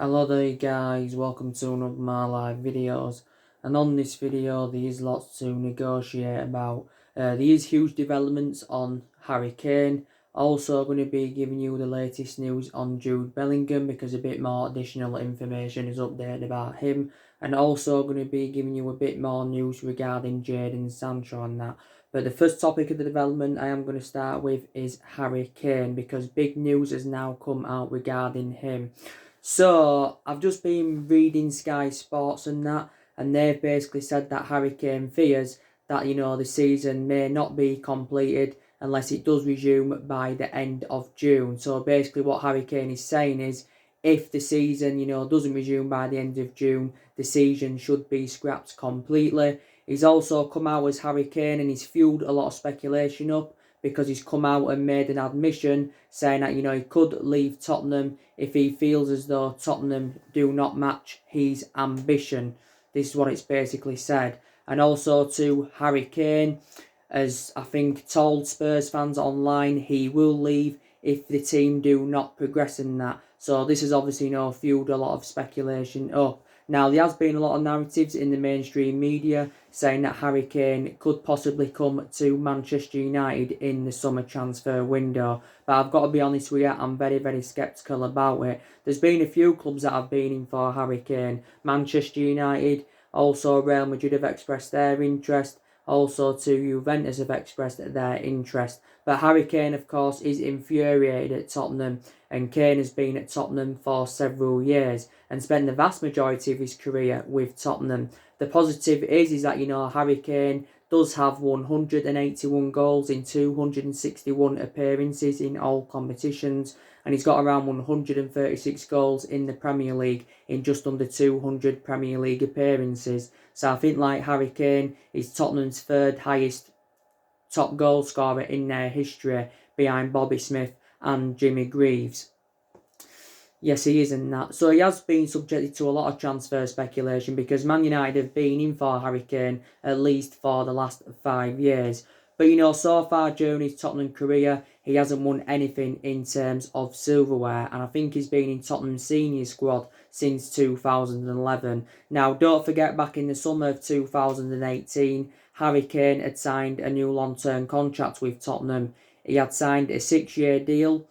Hello there guys, welcome to another of my live videos, and on this video there is lots to negotiate about. There is huge developments on Harry Kane. Also going to be giving you the latest news on Jude Bellingham because a bit more additional information is updated about him, and also going to be giving you a bit more news regarding Jadon Sancho and that. But the first topic of the development I am going to start with is Harry Kane, because big news has now come out regarding him. So, I've just been reading Sky Sports and that, and they've basically said that Harry Kane fears that, the season may not be completed unless it does resume by the end of June. So, basically, what Harry Kane is saying is if the season, doesn't resume by the end of June, the season should be scrapped completely. He's also come out as Harry Kane and he's fueled a lot of speculation up, because he's come out and made an admission saying that, he could leave Tottenham if he feels as though Tottenham do not match his ambition. This is what it's basically said. And also to Harry Kane, as I think told Spurs fans online, he will leave if the team do not progress in that. So this has obviously, fueled a lot of speculation up. Now, there has been a lot of narratives in the mainstream media saying that Harry Kane could possibly come to Manchester United in the summer transfer window. But I've got to be honest with you, I'm very, very sceptical about it. There's been a few clubs that have been in for Harry Kane. Manchester United, also Real Madrid have expressed their interest. Also to Juventus have expressed their interest. But Harry Kane, of course, is infuriated at Tottenham, and Kane has been at Tottenham for several years and spent the vast majority of his career with Tottenham. The positive is that, Harry Kane does have 181 goals in 261 appearances in all competitions, and he's got around 136 goals in the Premier League in just under 200 Premier League appearances. So I think, like Harry Kane, he's Tottenham's third highest top goal scorer in their history, behind Bobby Smith and Jimmy Greaves. Yes, he is in that. So he has been subjected to a lot of transfer speculation, because Man United have been in for Harry Kane at least for the last 5 years. But, so far during his Tottenham career, he hasn't won anything in terms of silverware. And I think he's been in Tottenham's senior squad since 2011. Now, don't forget, back in the summer of 2018, Harry Kane had signed a new long-term contract with Tottenham. He had signed a 6-year deal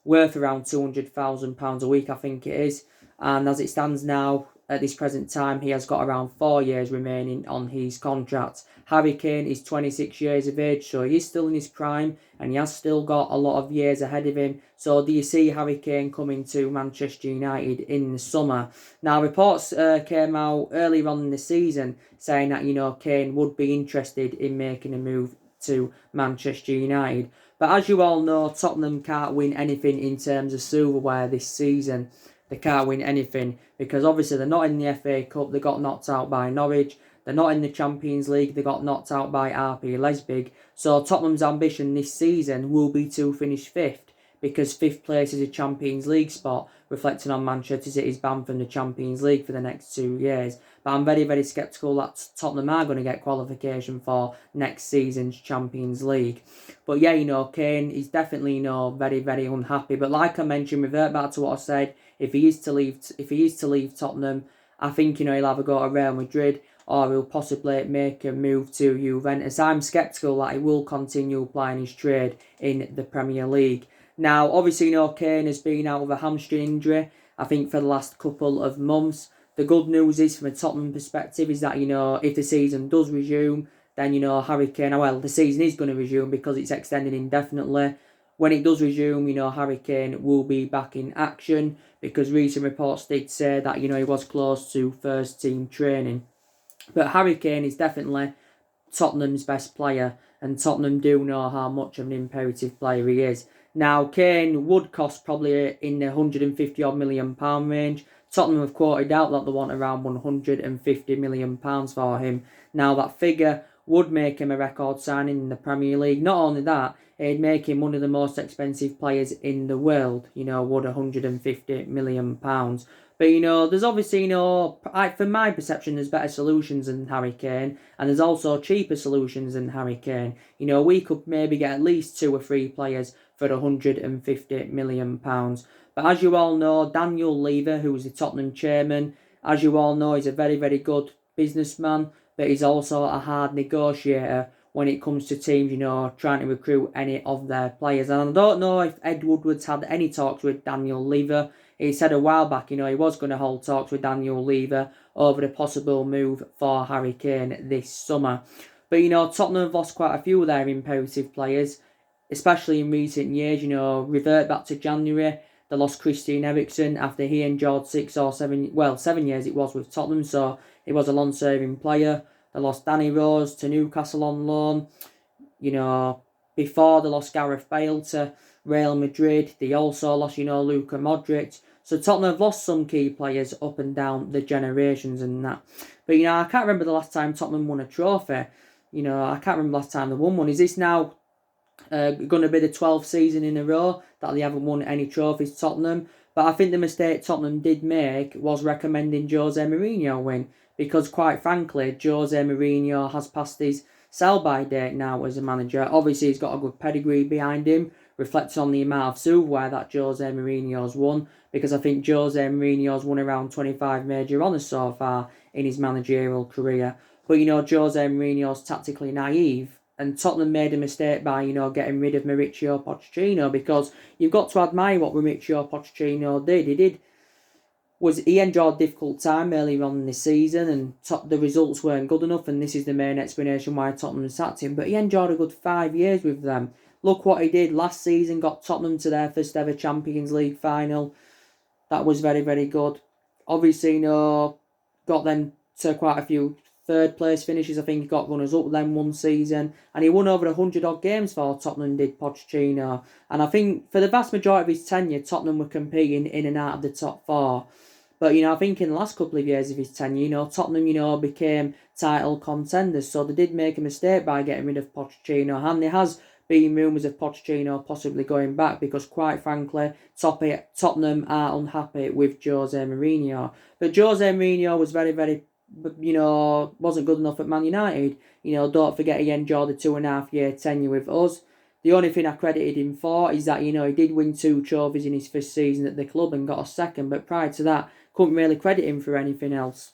worth around £200,000 a week, I think it is. And as it stands now, at this present time, he has got around 4 years remaining on his contract. Harry Kane is 26 years of age, so he is still in his prime, and he has still got a lot of years ahead of him. So do you see Harry Kane coming to Manchester United in the summer? Now, reports came out earlier on in the season saying that, Kane would be interested in making a move to Manchester United. But as you all know, Tottenham can't win anything in terms of silverware this season. They can't win anything because obviously they're not in the FA Cup. They got knocked out by Norwich. They're not in the Champions League. They got knocked out by RB Leipzig. So Tottenham's ambition this season will be to finish fifth, because fifth place is a Champions League spot, reflecting on Manchester City's ban from the Champions League for the next 2 years. But I'm very, very sceptical that Tottenham are going to get qualification for next season's Champions League. But yeah, Kane is definitely, very, very unhappy. But like I mentioned, revert back to what I said, if he is to leave Tottenham, I think, he'll either go to Real Madrid or he'll possibly make a move to Juventus. I'm sceptical that he will continue plying his trade in the Premier League. Now, obviously, Kane has been out with a hamstring injury, I think, for the last couple of months. The good news is, from a Tottenham perspective, is that, if the season does resume, then, Harry Kane, well, the season is going to resume because it's extended indefinitely. When it does resume, Harry Kane will be back in action, because recent reports did say that, he was close to first team training. But Harry Kane is definitely Tottenham's best player, and Tottenham do know how much of an imperative player he is. Now, Kane would cost probably in the £150 million range. Tottenham have quoted out that they want around £150 million for him. Now, that figure would make him a record signing in the Premier League. Not only that, it'd make him one of the most expensive players in the world, would £150 million. But, there's obviously, from my perception, there's better solutions than Harry Kane. And there's also cheaper solutions than Harry Kane. We could maybe get at least 2 or 3 players for £150 million. But as you all know, Daniel Levy, who was the Tottenham chairman, as you all know, he's a very, very good businessman, but he's also a hard negotiator when it comes to teams, trying to recruit any of their players. And I don't know if Ed Woodward's had any talks with Daniel Levy. He said a while back, he was going to hold talks with Daniel Levy over the possible move for Harry Kane this summer. But, Tottenham have lost quite a few of their imperative players, especially in recent years. Revert back to January, they lost Christian Eriksen after he endured 7 years it was with Tottenham, so he was a long-serving player. They lost Danny Rose to Newcastle on loan. Before they lost Gareth Bale to Real Madrid, they also lost, Luka Modric. So Tottenham have lost some key players up and down the generations and that. But, I can't remember the last time Tottenham won a trophy. I can't remember the last time they won one. Is this now going to be the 12th season in a row that they haven't won any trophies, Tottenham? But I think the mistake Tottenham did make was recommending Jose Mourinho win, because quite frankly, Jose Mourinho has passed his sell-by date now as a manager. Obviously, he's got a good pedigree behind him, reflects on the amount of silverware that Jose Mourinho's won, because I think Jose Mourinho's won around 25 major honours so far in his managerial career. But, Jose Mourinho's tactically naive, and Tottenham made a mistake by, getting rid of Mauricio Pochettino, because you've got to admire what Mauricio Pochettino did. He endured a difficult time earlier on in the season, and the results weren't good enough, and this is the main explanation why Tottenham sacked him. But he endured a good 5 years with them. Look what he did last season, got Tottenham to their first ever Champions League final. That was very, very good. Obviously, got them to quite a few third place finishes. I think he got runners up then one season, and he won over 100 odd games for Tottenham, did Pochettino. And I think for the vast majority of his tenure, Tottenham were competing in and out of the top four. But, I think in the last couple of years of his tenure, Tottenham, became title contenders. So they did make a mistake by getting rid of Pochettino. And there has been rumours of Pochettino possibly going back, because, quite frankly, Tottenham are unhappy with Jose Mourinho. But Jose Mourinho was very, very, wasn't good enough at Man United. Don't forget he endured a 2.5-year tenure with us. The only thing I credited him for is that, he did win 2 trophies in his first season at the club and got a second. But prior to that, couldn't really credit him for anything else.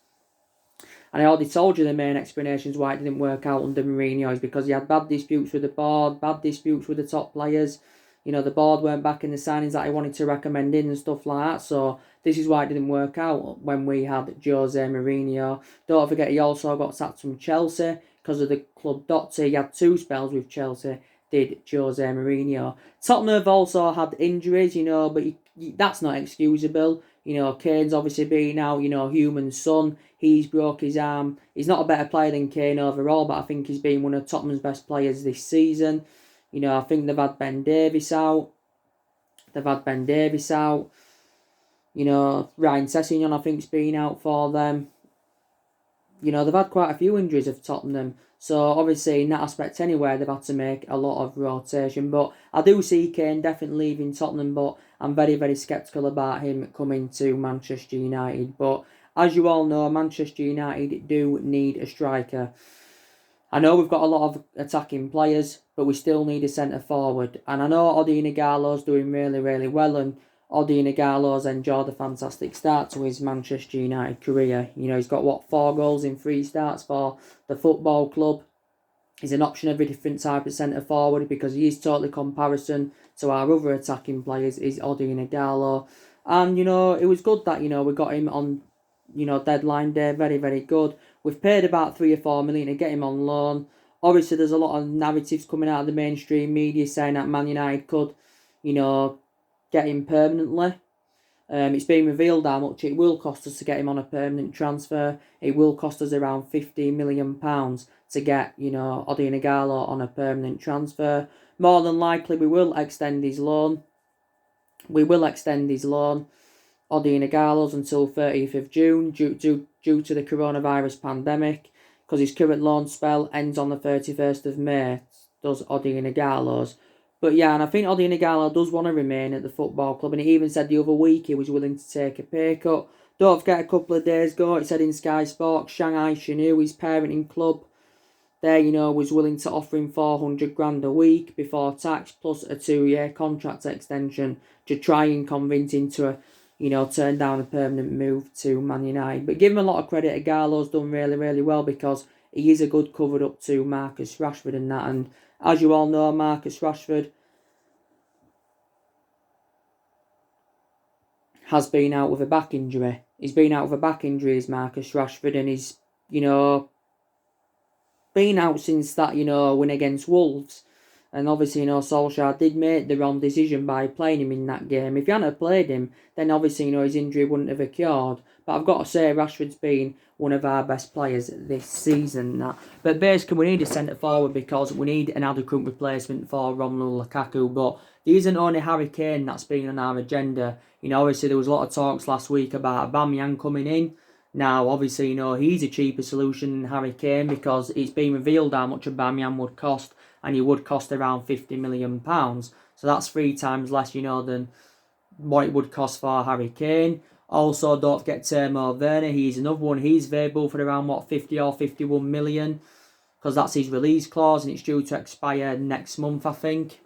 And I already told you the main explanations why it didn't work out under Mourinho is because he had bad disputes with the board, bad disputes with the top players. The board weren't backing the signings that he wanted to recommend in and stuff like that. So this is why it didn't work out when we had Jose Mourinho. Don't forget he also got sacked from Chelsea because of the club doctor. He had 2 spells with Chelsea, did Jose Mourinho. Tottenham have also had injuries, but that's not excusable. Kane's obviously been out, human son. He's broke his arm. He's not a better player than Kane overall, but I think he's been one of Tottenham's best players this season. I think they've had Ben Davies out. Ryan Sessegnon, I think, has been out for them. They've had quite a few injuries of Tottenham. So, obviously, in that aspect anyway, they've had to make a lot of rotation. But I do see Kane definitely leaving Tottenham, but I'm very, very sceptical about him coming to Manchester United. But as you all know, Manchester United do need a striker. I know we've got a lot of attacking players, but we still need a centre-forward. And I know Odi Ighalo's doing really, really well, and Odi Ighalo's enjoyed a fantastic start to his Manchester United career. He's got, 4 goals in 3 starts for the football club. He's an option of a different type of centre-forward because he is totally comparison to our other attacking players, is Odi Ighalo. And, it was good that, we got him on, deadline day. Very, very good. We've paid about 3 or 4 million to get him on loan. Obviously, there's a lot of narratives coming out of the mainstream media saying that Man United could, get him permanently. It's been revealed how much it will cost us to get him on a permanent transfer. It will cost us around £15 million to get, Odi Ighalo on a permanent transfer. More than likely, we will extend his loan. Odi Ighalo's until 30th of June due to the coronavirus pandemic, because his current loan spell ends on the 31st of May, does Odi Ighalo's. But yeah, and I think Odi Ighalo does want to remain at the football club, and he even said the other week he was willing to take a pay cut. Don't forget, a couple of days ago, it said in Sky Sports, Shanghai Shenhua, his parenting club, there, was willing to offer him 400 grand a week before tax plus a 2-year contract extension to try and convince him to, turn down a permanent move to Man United. But give him a lot of credit. Ighalo's done really, really well because he is a good covered up to Marcus Rashford and that. And as you all know, Marcus Rashford has been out with a back injury. He's been out with a back injury, is Marcus Rashford, and he's, been out since that, win against Wolves. And obviously, Solskjaer did make the wrong decision by playing him in that game. If he hadn't played him, then obviously, his injury wouldn't have occurred. But I've got to say, Rashford's been one of our best players this season. But basically, we need a centre-forward because we need an adequate replacement for Romelu Lukaku. But there isn't only Harry Kane that's been on our agenda. Obviously, there was a lot of talks last week about Aubameyang coming in. Now, obviously, he's a cheaper solution than Harry Kane because it's been revealed how much Aubameyang would cost, and he would cost around £50 million. So that's 3 times less, than what it would cost for Harry Kane. Also, don't forget Timo Werner. He's another one. He's available for around, 50 or 51 million because that's his release clause and it's due to expire next month, I think.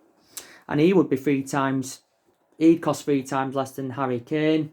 And he would be he'd cost 3 times less than Harry Kane.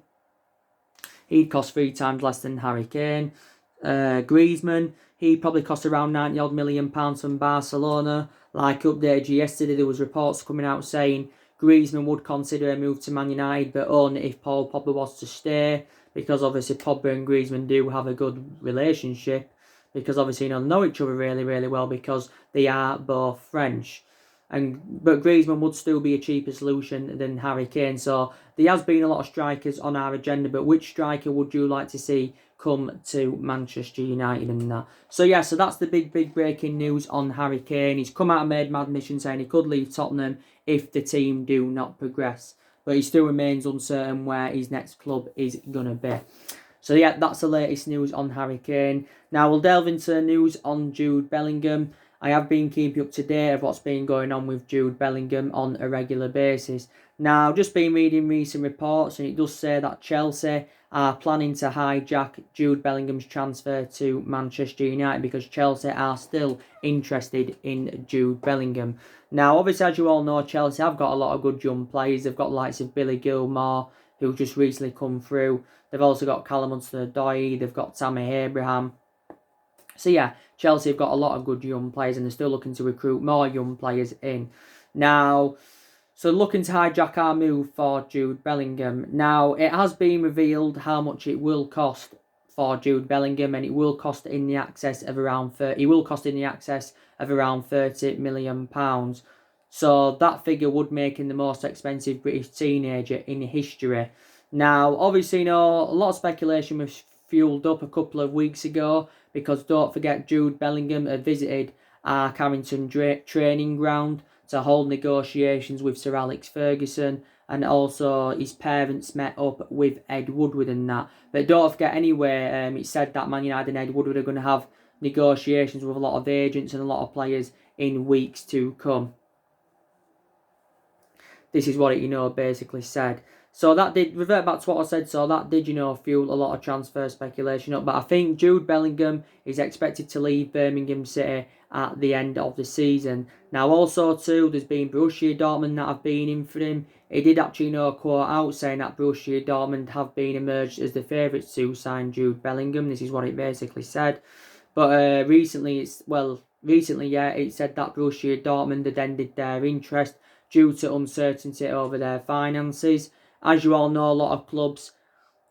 Griezmann, he probably cost around £90 million from Barcelona. Like updated you yesterday, there was reports coming out saying Griezmann would consider a move to Man United, but only if Paul Pogba was to stay, because obviously Pogba and Griezmann do have a good relationship, because obviously they know each other really, really well because they are both French. But Griezmann would still be a cheaper solution than Harry Kane. So there has been a lot of strikers on our agenda, but which striker would you like to see come to Manchester United and that? So that's the big breaking news on Harry Kane. He's come out and made mad admission saying he could leave Tottenham if the team do not progress. But he still remains uncertain where his next club is going to be. So that's the latest news on Harry Kane. Now we'll delve into news on Jude Bellingham. I have been keeping up to date of what's been going on with Jude Bellingham on a regular basis. Now, I've just been reading recent reports and it does say that Chelsea are planning to hijack Jude Bellingham's transfer to Manchester United because Chelsea are still interested in Jude Bellingham. Now, obviously, as you all know, Chelsea have got a lot of good young players. They've got the likes of Billy Gilmore, who've just recently come through. They've also got Callum Hudson-Odoi. They've got Tammy Abraham. So Chelsea have got a lot of good young players and they're still looking to recruit more young players in. Now, so looking to hijack our move for Jude Bellingham. Now, it has been revealed how much it will cost for Jude Bellingham, and it will cost in the excess of around £30 million. So that figure would make him the most expensive British teenager in history. Now, obviously, a lot of speculation was fueled up a couple of weeks ago because don't forget Jude Bellingham had visited our Carrington training ground to hold negotiations with Sir Alex Ferguson, and also his parents met up with Ed Woodward and that. But don't forget anyway, it said that Man United and Ed Woodward are going to have negotiations with a lot of agents and a lot of players in weeks to come. This is what it, basically said. So that did, revert back to what I said, so that did, fuel a lot of transfer speculation up. But I think Jude Bellingham is expected to leave Birmingham City at the end of the season. Now also too, there's been Borussia Dortmund that have been in for him. He did actually, quote out saying that Borussia Dortmund have been emerged as the favourites to sign Jude Bellingham. This is what it basically said. But recently, it said that Borussia Dortmund had ended their interest due to uncertainty over their finances. As you all know, a lot of clubs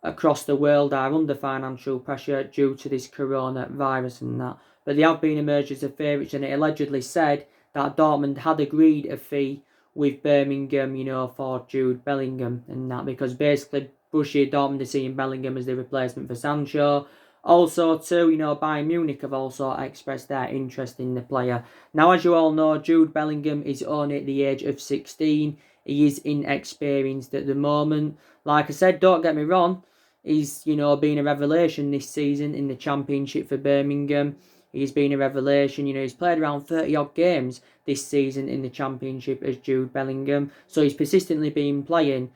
across the world are under financial pressure due to this coronavirus and that. But they have been emerged as the favourites, and it allegedly said that Dortmund had agreed a fee with Birmingham, for Jude Bellingham and that, because basically Borussia Dortmund are seeing Bellingham as the replacement for Sancho. Also, too, Bayern Munich have also expressed their interest in the player. Now, as you all know, Jude Bellingham is only at the age of 16. He is inexperienced at the moment. Like I said, don't get me wrong, he's, been a revelation this season in the Championship for Birmingham. He's been a revelation. He's played around 30-odd games this season in the Championship as Jude Bellingham. So he's persistently been playing.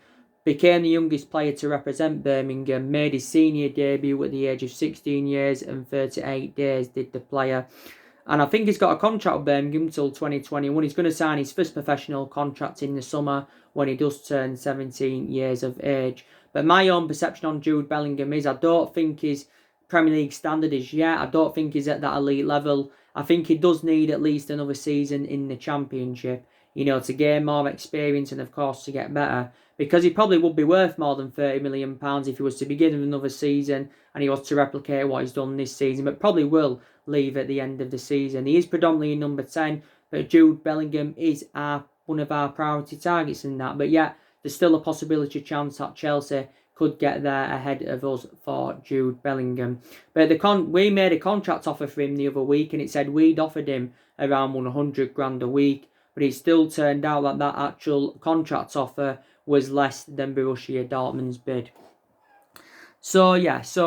Became the youngest player to represent Birmingham. Made his senior debut at the age of 16 years and 38 days, did the player. And I think he's got a contract with Birmingham till 2021. He's going to sign his first professional contract in the summer when he does turn 17 years of age. But my own perception on Jude Bellingham is I don't think his Premier League standard is yet. I don't think he's at that elite level. I think he does need at least another season in the Championship, to gain more experience and, of course, to get better. Because he probably would be worth more than £30 million if he was to be given another season and he was to replicate what he's done this season, but probably will leave at the end of the season. He is predominantly number 10, but Jude Bellingham is one of our priority targets in that. But yet, there's still a possibility chance that Chelsea could get there ahead of us for Jude Bellingham. But we made a contract offer for him the other week, and it said we'd offered him around 100 grand a week, but it still turned out that that actual contract offer was less than Borussia Dortmund's bid. So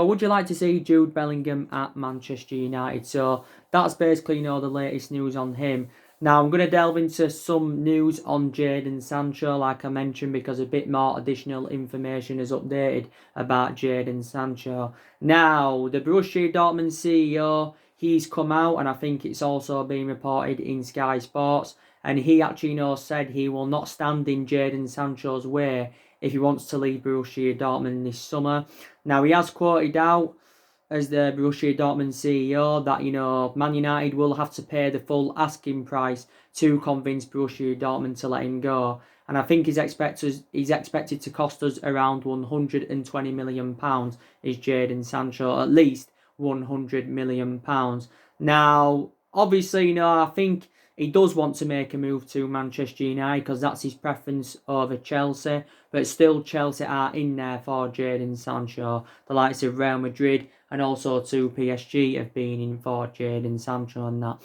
would you like to see Jude Bellingham at Manchester United? So that's basically the latest news on him. Now I'm going to delve into some news on Jadon Sancho, like I mentioned, because a bit more additional information is updated about Jadon Sancho. Now, the Borussia Dortmund CEO, he's come out, and I think it's also been reported in Sky Sports, and he actually said he will not stand in Jadon Sancho's way if he wants to leave Borussia Dortmund this summer. Now, he has quoted out as the Borussia Dortmund CEO that, Man United will have to pay the full asking price to convince Borussia Dortmund to let him go. And I think he's expected to cost us around £120 million, is Jadon Sancho, at least £100 million. Now, obviously, I think he does want to make a move to Manchester United because that's his preference over Chelsea. But still, Chelsea are in there for Jadon Sancho. The likes of Real Madrid and also to PSG have been in for Jadon Sancho and that.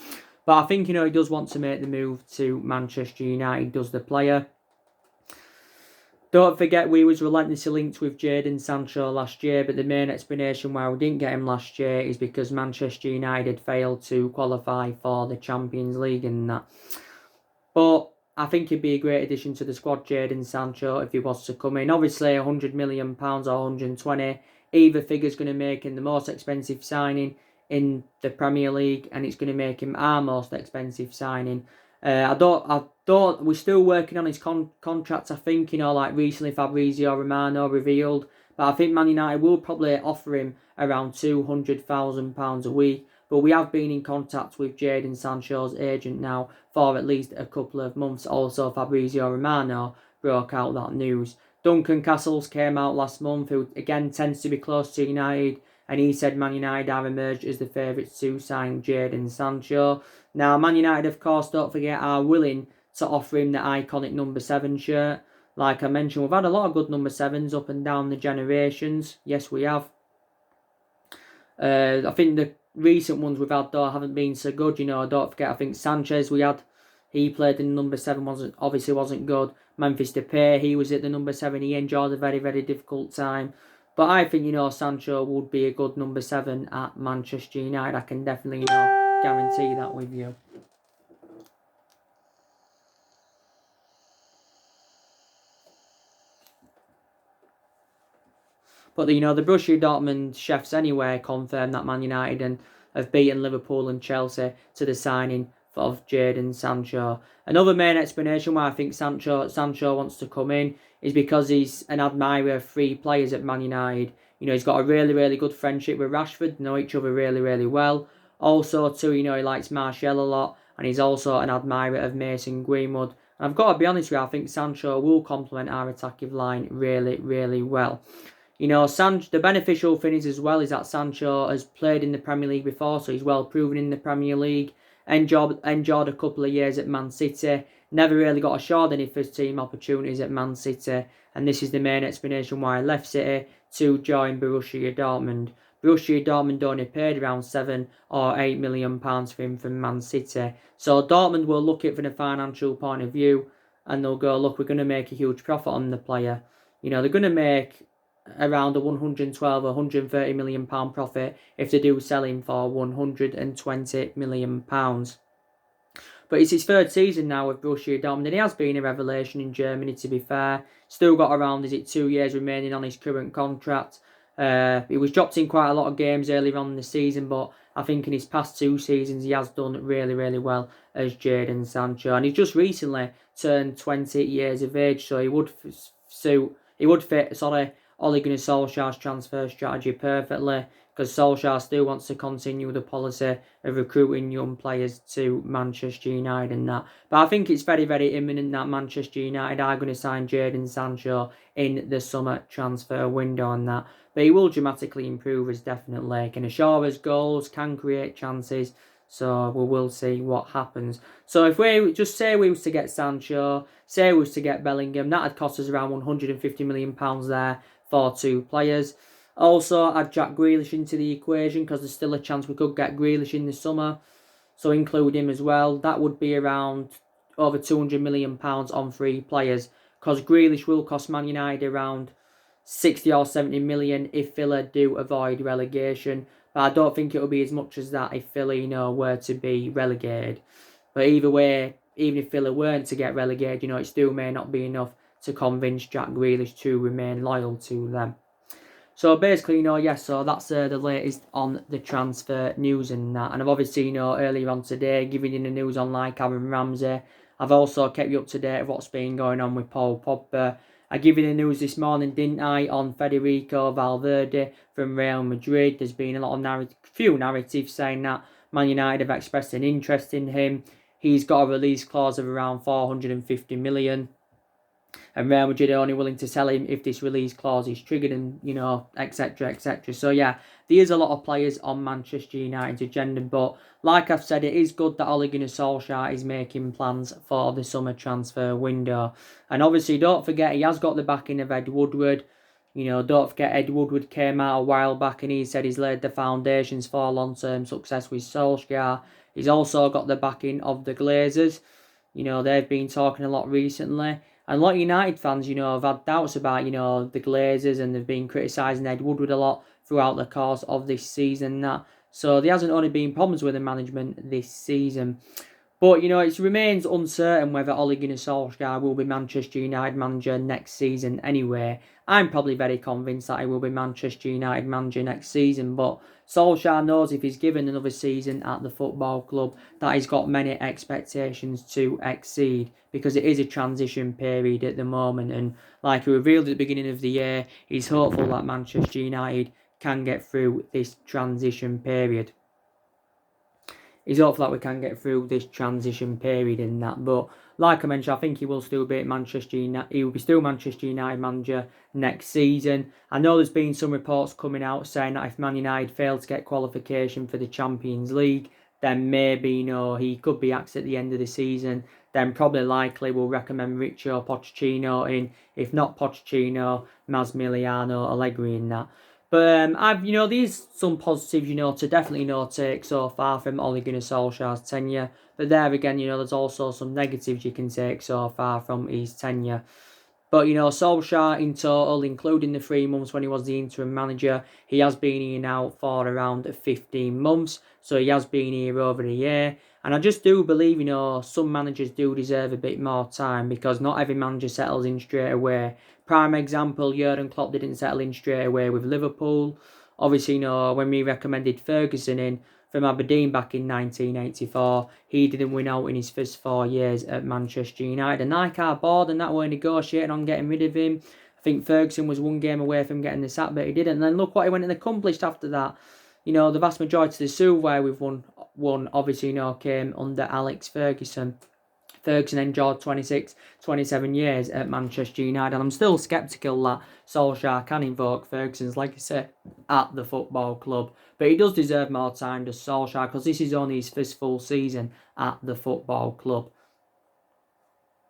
But I think, he does want to make the move to Manchester United, does the player. Don't forget, we was relentlessly linked with Jadon Sancho last year, but the main explanation why we didn't get him last year is because Manchester United failed to qualify for the Champions League and that. But I think he'd be a great addition to the squad, Jadon Sancho, if he was to come in. Obviously, £100 million or 120, either figure's going to make him the most expensive signing in the Premier League, and it's going to make him our most expensive signing. We're still working on his contract, I think, like recently Fabrizio Romano revealed. But I think Man United will probably offer him around £200,000 a week. But we have been in contact with Jadon Sancho's agent now for at least a couple of months. Also, Fabrizio Romano broke out that news. Duncan Castles came out last month, who again tends to be close to United, and he said Man United have emerged as the favourites to sign Jadon Sancho. Now, Man United, of course, don't forget, are willing to offer him the iconic number 7 shirt. Like I mentioned, we've had a lot of good number 7s up and down the generations. Yes, we have. I think the recent ones we've had, though, haven't been so good. Don't forget, I think Sanchez he played in number 7, wasn't good. Memphis Depay, he was at the number 7. He enjoyed a very, very difficult time. But I think, Sancho would be a good number 7 at Manchester United. I can definitely, guarantee that with you. But, the Borussia Dortmund chefs anyway confirmed that Man United have beaten Liverpool and Chelsea to the signing of Jadon Sancho. Another main explanation why I think Sancho wants to come in is because he's an admirer of 3 players at Man United. He's got a really, really good friendship with Rashford, know each other really, really well. Also, too, he likes Martial a lot, and he's also an admirer of Mason Greenwood. And I've got to be honest with you, I think Sancho will complement our attacking line really, really well. The beneficial thing is as well is that Sancho has played in the Premier League before, so he's well proven in the Premier League. Enjoyed a couple of years at Man City. Never really got assured any first team opportunities at Man City, and this is the main explanation why I left City to join Borussia Dortmund. Borussia Dortmund only paid around £7 or £8 million for him from Man City. So Dortmund will look at it from a financial point of view, and they'll go, look, we're going to make a huge profit on the player. They're going to make around a 112 or 130 million pound profit if they do sell him for 120 million pounds. But it's his 3rd season now with Borussia Dortmund, and he has been a revelation in Germany, to be fair. Still got around, 2 years remaining on his current contract. He was dropped in quite a lot of games earlier on in the season, but I think in his past 2 seasons he has done really, really well as Jadon Sancho. And he's just recently turned 20 years of age, so he would fit Ole Gunnar Solskjaer's transfer strategy perfectly, because Solskjaer still wants to continue the policy of recruiting young players to Manchester United and that. But I think it's very, very imminent that Manchester United are going to sign Jadon Sancho in the summer transfer window and that. But he will dramatically improve us, definitely. Can assure us goals, can create chances. So we will see what happens. So if we just say we was to get Sancho, say we was to get Bellingham, that'd cost us around £150 million there for 2 players. Also, add Jack Grealish into the equation, because there's still a chance we could get Grealish in the summer. So include him as well. That would be around over £200 million on 3 players, because Grealish will cost Man United around 60 or 70 million if Villa do avoid relegation. But I don't think it'll be as much as that if Villa, were to be relegated. But either way, even if Villa weren't to get relegated, it still may not be enough to convince Jack Grealish to remain loyal to them. So basically, so that's the latest on the transfer news and that. And I've obviously, earlier on today, giving you the news on Aaron Ramsey. I've also kept you up to date of what's been going on with Paul Pogba. I gave you the news this morning, didn't I, on Federico Valverde from Real Madrid. There's been a lot of few narratives saying that Man United have expressed an interest in him. He's got a release clause of around 450 million. And Real Madrid are only willing to sell him if this release clause is triggered and, etc, etc. So, yeah, there is a lot of players on Manchester United's agenda. But, like I've said, it is good that Ole Gunnar Solskjaer is making plans for the summer transfer window. And obviously, don't forget, he has got the backing of Ed Woodward. Don't forget, Ed Woodward came out a while back and he said he's laid the foundations for long-term success with Solskjaer. He's also got the backing of the Glazers. They've been talking a lot recently. And a lot of United fans, have had doubts about, the Glazers, and they've been criticising Ed Woodward a lot throughout the course of this season. So there hasn't only been problems with the management this season. But, it remains uncertain whether Ole Gunnar Solskjaer will be Manchester United manager next season anyway. I'm probably very convinced that he will be Manchester United manager next season, but Solskjaer knows if he's given another season at the football club that he's got many expectations to exceed, because it is a transition period at the moment, and like he revealed at the beginning of the year, he's hopeful that Manchester United can get through this transition period. He's hopeful that we can get through this transition period in that. But like I mentioned, I think he will still be at Manchester United. He will be still Manchester United manager next season. I know there's been some reports coming out saying that if Man United fail to get qualification for the Champions League, then maybe he could be axed at the end of the season. Then probably likely we'll recommend Mauricio Pochettino in. If not Pochettino, Massimiliano Allegri in that. But there's some positives, to definitely take so far from Ole Gunnar Solskjaer's tenure. But there again, there's also some negatives you can take so far from his tenure. But, Solskjaer in total, including the 3 months when he was the interim manager, he has been here now for around 15 months. So he has been here over a year. And I just do believe, some managers do deserve a bit more time, because not every manager settles in straight away. Prime example, Jurgen Klopp didn't settle in straight away with Liverpool. Obviously, when we recommended Ferguson in from Aberdeen back in 1984, he didn't win out in his first 4 years at Manchester United. And Nike are bored, and that were negotiating on getting rid of him. I think Ferguson was 1 game away from getting the sack, but he didn't. And then look what he went and accomplished after that. The vast majority of the silverware we've won obviously, came under Alex Ferguson. Ferguson endured 26, 27 years at Manchester United, and I'm still sceptical that Solskjaer can invoke Ferguson's legacy at the football club. But he does deserve more time, does Solskjaer, because this is only his first full season at the football club.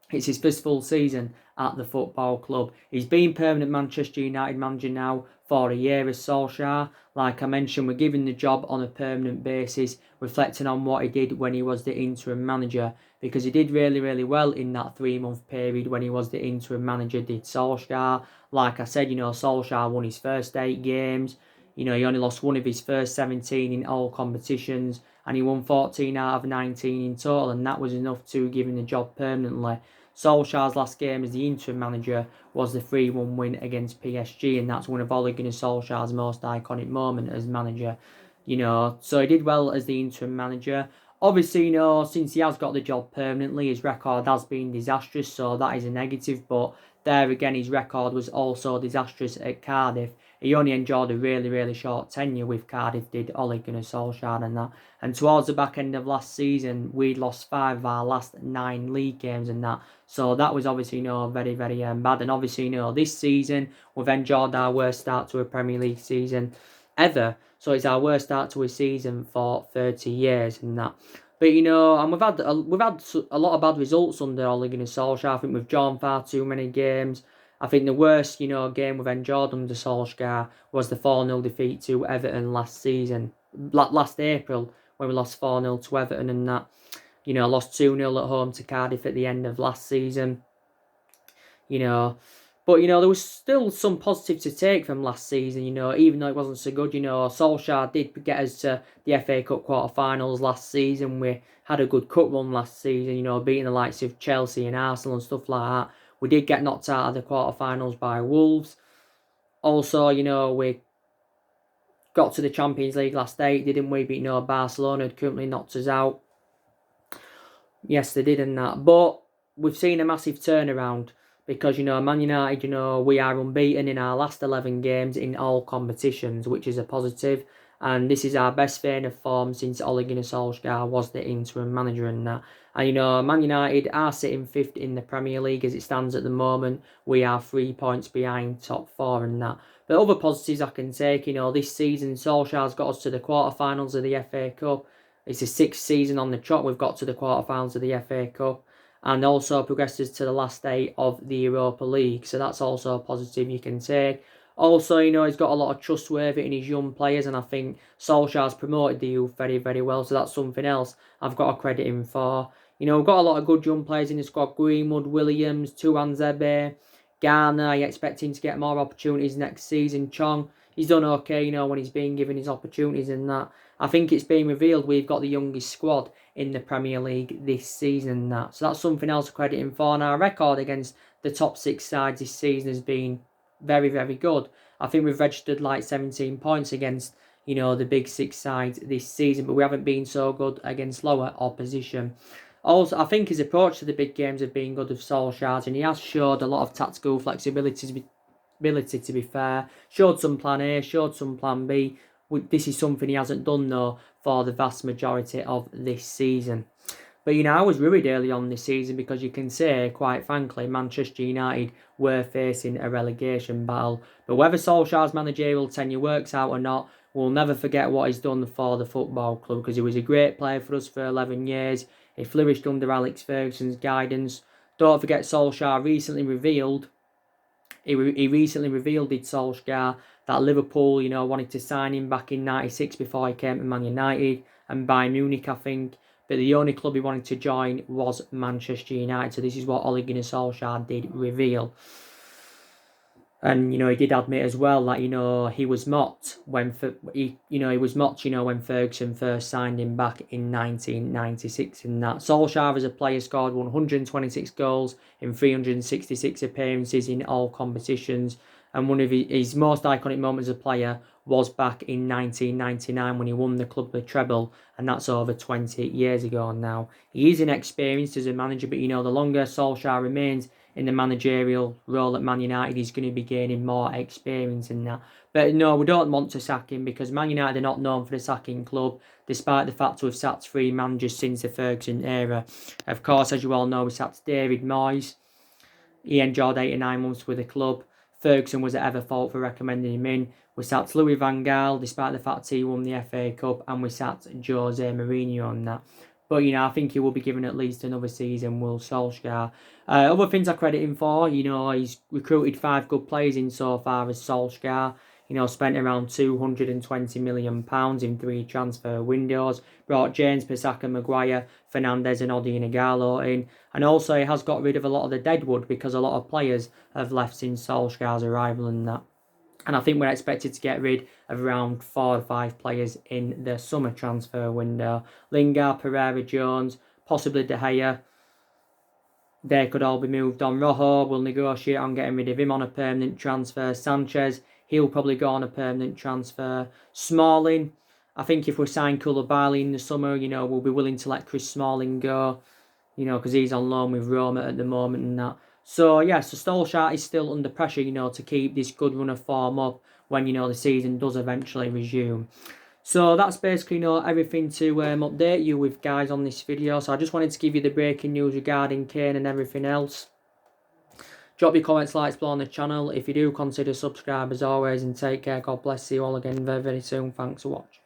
It's his first full season at the football club. He's been permanent Manchester United manager now for a year as Solskjaer. Like I mentioned, we're giving the job on a permanent basis, reflecting on what he did when he was the interim manager, because he did really, really well in that 3-month period when he was the interim manager, did Solskjaer. Like I said, Solskjaer won his first 8 games. He only lost 1 of his first 17 in all competitions, and he won 14 out of 19 in total, and that was enough to give him the job permanently. Solskjaer's last game as the interim manager was the 3-1 win against PSG, and that's one of Ole Gunnar Solskjaer's most iconic moments as manager. So he did well as the interim manager. Obviously, since he has got the job permanently, his record has been disastrous, so that is a negative. But there again, his record was also disastrous at Cardiff. He only enjoyed a really, really short tenure with Cardiff, did Ole Gunnar Solskjaer and that. And towards the back end of last season, we'd lost 5 of our last 9 league games and that. So that was obviously, very, very bad. And obviously, this season, we've enjoyed our worst start to a Premier League season ever. So it's our worst start to a season for 30 years and that. But and we've had a lot of bad results under Ole Gunnar Solskjaer. I think we've drawn far too many games. I think the worst, game we've enjoyed under Solskjaer was the 4-0 defeat to Everton last season, last April, when we lost 4-0 to Everton and that. Lost 2-0 at home to Cardiff at the end of last season. But, there was still some positive to take from last season, even though it wasn't so good. Solskjaer did get us to the FA Cup quarter-finals last season. We had a good cup run last season, beating the likes of Chelsea and Arsenal and stuff like that. We did get knocked out of the quarter-finals by Wolves. Also, we got to the Champions League last night, didn't we? But, Barcelona had currently knocked us out. Yes, they did and that. But we've seen a massive turnaround. Because, Man United, we are unbeaten in our last 11 games in all competitions, which is a positive. And this is our best vein of form since Ole Gunnar Solskjaer was the interim manager and that. And, Man United are sitting 5th in the Premier League as it stands at the moment. We are 3 points behind top 4 and that. But other positives I can take, this season Solskjaer's got us to the quarterfinals of the FA Cup. It's the 6th season on the trot we've got to the quarterfinals of the FA Cup. And also progresses to the last 8 of the Europa League. So that's also a positive you can take. Also, he's got a lot of trustworthy in his young players, and I think Solskjaer's promoted the youth very, very well. So that's something else I've got to credit him for. We've got a lot of good young players in the squad. Greenwood, Williams, Tuanzebe, Garner. I expect him to get more opportunities next season. Chong, he's done okay, when he's been given his opportunities and that. I think it's been revealed we've got the youngest squad in the Premier League this season and that. So that's something else to credit him for. And our record against the top 6 sides this season has been very, very good. I think we've registered like 17 points against, the big 6 sides this season, but we haven't been so good against lower opposition. Also, I think his approach to the big games have been good of Solskjaer's, and he has showed a lot of tactical flexibility to be fair. Showed some plan A, showed some plan B. This is something he hasn't done, though, for the vast majority of this season. But, I was worried early on this season because you can say, quite frankly, Manchester United were facing a relegation battle. But whether Solskjaer's managerial tenure works out or not, we'll never forget what he's done for the football club because he was a great player for us for 11 years. He flourished under Alex Ferguson's guidance. Don't forget Solskjaer recently revealed, did Solskjaer, that Liverpool, wanted to sign him back in 96 before he came to Man United and Bayern Munich, I think. But the only club he wanted to join was Manchester United. So this is what Ole Gunnar Solskjaer did reveal. And, he did admit as well that, he was mocked when when Ferguson first signed him back in 1996 and that. Solskjaer as a player scored 126 goals in 366 appearances in all competitions. And one of his most iconic moments as a player was back in 1999 when he won the club the treble, and that's over 20 years ago now. He is inexperienced as a manager, but the longer Solskjaer remains in the managerial role at Man United, he's going to be gaining more experience in that. But no, we don't want to sack him because Man United are not known for the sacking club, despite the fact we've sacked 3 managers since the Ferguson era. Of course, as you all know, we sacked David Moyes. He enjoyed 8 or 9 months with the club. Ferguson was at ever fault for recommending him in. We sacked Louis van Gaal, despite the fact he won the FA Cup, and we sacked Jose Mourinho on that. But, I think he will be given at least another season, will Solskjaer. Other things I credit him for, he's recruited 5 good players in so far as Solskjaer. Spent around £220 million in 3 transfer windows. Brought James, Pisaka, Maguire, Fernandes and Odi Ighalo in. And also he has got rid of a lot of the deadwood because a lot of players have left since Solskjaer's arrival and that. And I think we're expected to get rid of around 4 or 5 players in the summer transfer window. Lingard, Pereira, Jones, possibly De Gea. they could all be moved on. Rojo will negotiate on getting rid of him on a permanent transfer. Sanchez, he'll probably go on a permanent transfer. Smalling, I think if we sign Koulibaly in the summer, we'll be willing to let Chris Smalling go, because he's on loan with Roma at the moment and that. So, yeah, so Solskjaer is still under pressure, to keep this good run of form up when, the season does eventually resume. So that's basically everything to update you with, guys, on this video. So I just wanted to give you the breaking news regarding Kane and everything else. Drop your comments, likes below on the channel. If you do, consider subscribe as always, and take care. God bless you all again very, very soon. Thanks for watching.